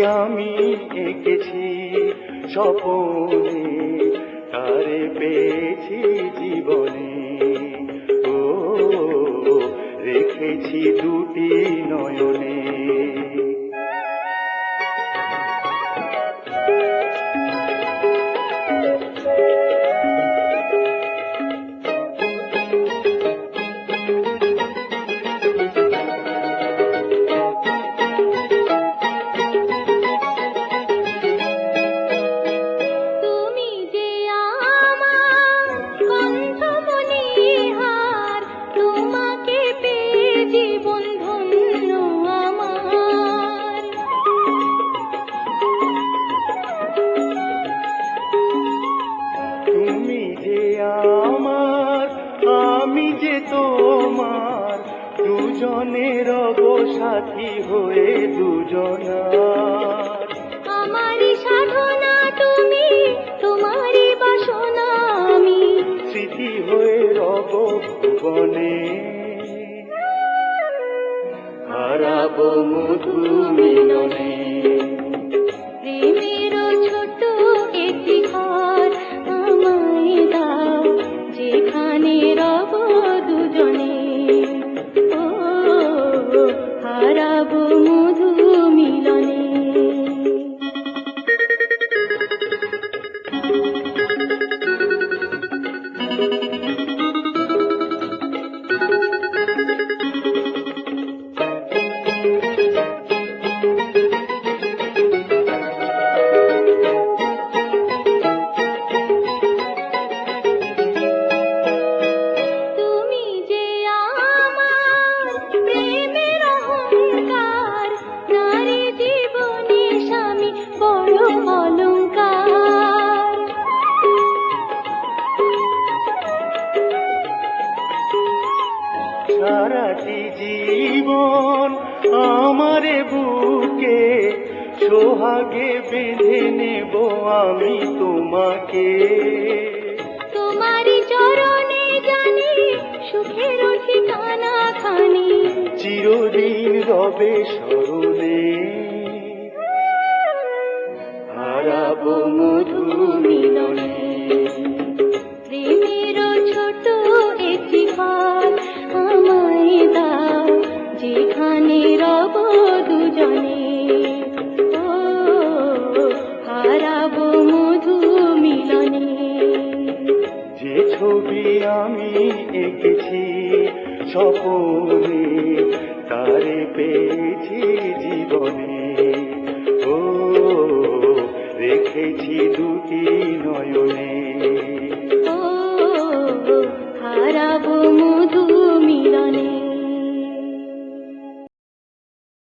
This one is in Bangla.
আমি এঁকেছি স্বপনে, তারে পেয়েছি জীবনে। ও রেখেছি দুটি নয়নে। তুমি যে আমার, আমি যে তোমার, দুজনের সাথী হয়ে দুজনার। আমারই সাধনা তুমি, তোমারই বাসনা আমি, স্মৃতি হয়ে রব ভুবনে। হারাবো মধু মিলনে। প্রেমের ছোট একটি ঘর আমায় দাও, যেখানে রব দুজনে। ও হারাবো মধু মিলনে। তুমি যে আমার প্রেমের অহংকার, নারী জীবনে স্বামী বড় অলংকার। সারাটি জীবন আমারে বুকে সোহাগে বেঁধে নেব আমি তোমাকে। তোমারই চরণে জানি সুখের ঠিকানা খানি, চিরদিন রবে স্মরণে। হারাবো মধু মিলনে। প্রেমের ছোট একটি ঘর আমায় দাও, যেখানে রব দুজনে। ও হারাবো মধু মিলনে। যে ছবি আমি এঁকেছি স্বপনে, তারে পেয়েছি জীবনে। ও রেখেছি দুটি নয়নে।